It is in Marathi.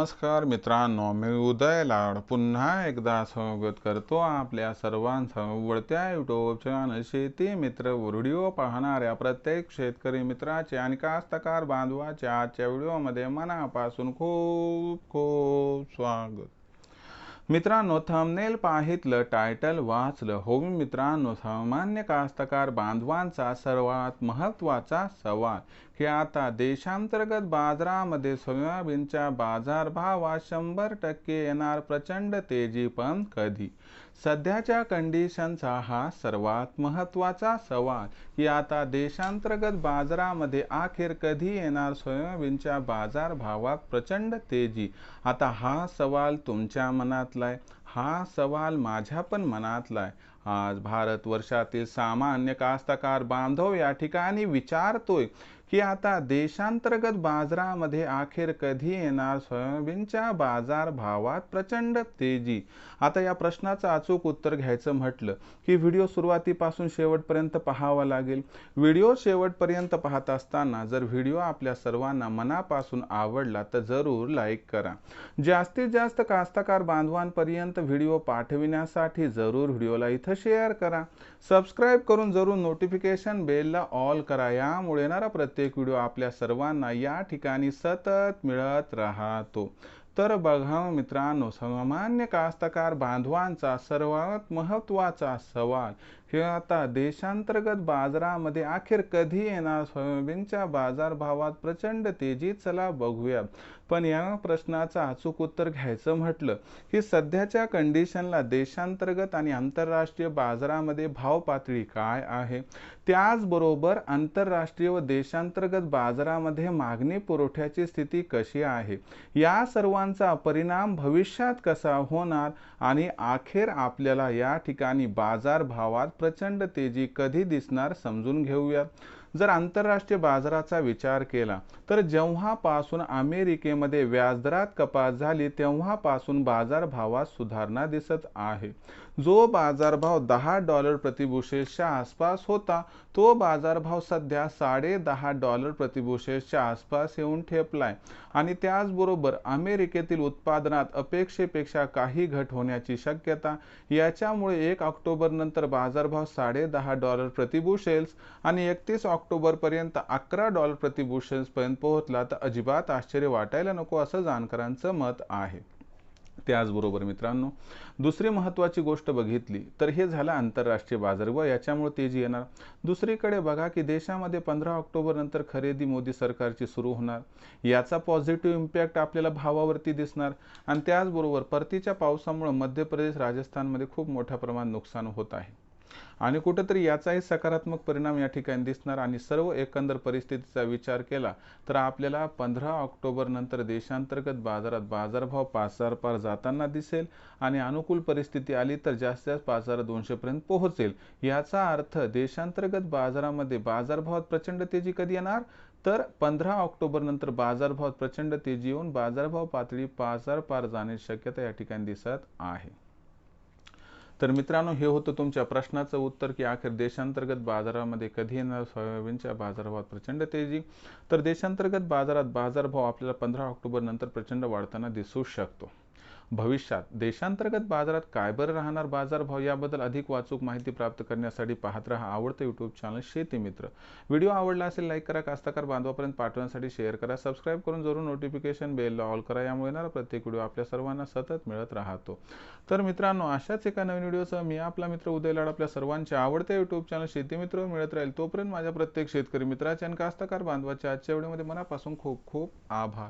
नमस्कार मित्रांनो, मी उदय लाड पुन्हा एकदा स्वागत करतो आपल्या सर्वांचं वळत्या यूट्यूब चॅनल शेती मित्र व्हिडिओ पाहणाऱ्या प्रत्येक शेतकरी मित्राचे आणि कास्तकार बांधवाच्या आजच्या व्हिडिओमध्ये मनापासून खूप खूप स्वागत। मित्रांनो, थंबनेल पाहितलं, टायटल वाचलं, हो मित्रांनो, सामान्य कास्तकार बांधवांचा सर्वात महत्त्वाचा सवाल की आता देशांतर्गत बाजारामध्ये सोयाबीनच्या बाजारभावात 100% येणार प्रचंड तेजी, पण कधी? सध्याच्या कंडिशनचा हा सर्वात महत्त्वाचा सवाल की आता देशांतर्गत बाजारामध्ये अखेर कधी येणार सोयाबीनच्या बाजारभावात प्रचंड तेजी। आता हा सवाल तुमच्या मनातला आहे, हा सवाल माझ्या पण मनातला आहे। आज भारतवर्षातील सामान्य कास्तकार बांधव या ठिकाणी विचारतोय की आता देशांतर्गत बाजारामध्ये अखेर कधी येणार सोयाबीनच्या बाजारभावात प्रचंड तेजी। आता या प्रश्नाचं अचूक उत्तर घ्यायचं म्हटलं की व्हिडिओ सुरुवातीपासून शेवटपर्यंत पाहावा लागेल। व्हिडिओ शेवटपर्यंत पाहत असताना जर व्हिडिओ आपल्या सर्वांना मनापासून आवडला तर जरूर लाईक करा। जास्तीत जास्त कास्तकार बांधवांपर्यंत व्हिडिओ पाठविण्यासाठी जरूर व्हिडिओला इथं शेअर करा। सबस्क्राईब करून जरूर नोटिफिकेशन बेलला ऑल करा, यामुळे येणारा प्रत्येक व्हिडिओ आपल्या सर्वांना या ठिकाणी सतत मिळत राहतो। तर बघा मित्रांनो, सामान्य कास्तकार बांधवांचा सर्वात महत्त्वाचा सवाल की आता देशांतर्गत बाजारामध्ये अखेर कधी येणार सोयाबीनच्या बाजारभावात प्रचंड तेजी। चला बघूया। पण या प्रश्नाचं अचूक उत्तर घ्यायचं म्हटलं की सध्याच्या कंडिशनला देशांतर्गत आणि आंतरराष्ट्रीय बाजारामध्ये भाव पातळी काय आहे, त्याचबरोबर आंतरराष्ट्रीय व देशांतर्गत बाजारामध्ये मागणी पुरवठ्याची स्थिती कशी आहे, या सर्वांचा परिणाम भविष्यात कसा होणार आणि अखेर आपल्याला या ठिकाणी बाजारभावात प्रचंड तेजी कधी दिसणार समजून घेऊया। जर आंतरराष्ट्रीय बाजाराचा विचार केला तर जेव्हापासून अमेरिकेमध्ये व्याजदरात कपात झाली तेव्हापासून बाजारभावात सुधारणा दिसत आहे। जो बाजारभाव $10 प्रतिबुशेलच्या आसपास होता तो बाजारभाव सध्या $10.5 प्रतिबुशेलच्या आसपास येऊन ठेपलाय आणि त्याचबरोबर अमेरिकेतील उत्पादनात अपेक्षेपेक्षा काही घट होण्याची शक्यता। याच्यामुळे 1 ऑक्टोबर नंतर बाजारभाव $10.5 प्रतिबुशेल्स आणि 31 ऑक्टोबर पर्यंत $11 प्रतिबुशेल्स पर्यंत पोहोचला तर अजिबात आश्चर्य वाटायला नको, असं जाणकारांचं मत आहे। त्याचबरोबर मित्रांनो, दुसरी महत्त्वाची गोष्ट बघितली तर हे झालं आंतरराष्ट्रीय बाजार व याच्यामुळे तेजी येणार। दुसरीकडे बघा की देशामध्ये 15 ऑक्टोबर नंतर खरेदी मोदी सरकारची सुरू होणार, याचा पॉझिटिव्ह इम्पॅक्ट आपल्याला भावावरती दिसणार आणि त्याचबरोबर परतीच्या पावसामुळे मध्य प्रदेश राजस्थानमध्ये खूप मोठ्या प्रमाणात नुकसान होत आहे आणि कुठेतरी याचाही सकारात्मक परिणाम या ठिकाणी दिसणार आणि सर्व एकंदर परिस्थितीचा विचार केला तर आपल्याला 15 ऑक्टोबर नंतर देशांतर्गत बाजारात बाजारभाव 5,000 पार जाताना दिसेल आणि अनुकूल परिस्थिती आली तर जास्तीत जास्त 5,200 पर्यंत पोहोचेल। याचा अर्थ देशांतर्गत बाजारामध्ये बाजारभावात प्रचंड तेजी कधी येणार तर 15 ऑक्टोबर नंतर बाजारभावात प्रचंड तेजी येऊन बाजारभाव पातळी 5,000 पार जाण्याची शक्यता या ठिकाणी दिसत आहे। तर मित्रांनो, हे होतं तुमच्या प्रश्नाचं उत्तर की अखेर देशांतर्गत बाजारामध्ये कधी येणार सोयाबीनच्या बाजारभावात प्रचंड तेजी। तर देशांतर्गत बाजारात बाजारभाव आपल्याला 15 ऑक्टोबर नंतर प्रचंड वाढताना दिसू शकतो। भविष्यात देशांतर्गत बाजारात काय बरं राहणार बाजारभाव, याबद्दल अधिक वाचूक माहिती प्राप्त करण्यासाठी पाहत रहा आवडतं यूट्यूब चॅनल शेती मित्र। व्हिडिओ आवडला असेल लाईक करा, कास्तकार बांधवापर्यंत पाठवण्यासाठी शेअर करा, सबस्क्राईब करून जरूर नोटिफिकेशन बेलला ऑल करा, यामुळे येणारा प्रत्येक व्हिडिओ आपल्या सर्वांना सतत मिळत राहतो। तर मित्रांनो, अशाच एका नवीन व्हिडिओसह मी आपला मित्र उदय लाड आपल्या सर्वांचे आवडते यूट्यूब चॅनल शेती मित्र मिळत राहील। तोपर्यंत माझ्या प्रत्येक शेतकरी मित्राचे आणि कास्तकार बांधवाच्या आजच्या व्हिडिओमध्ये मनापासून खूप खूप आभार।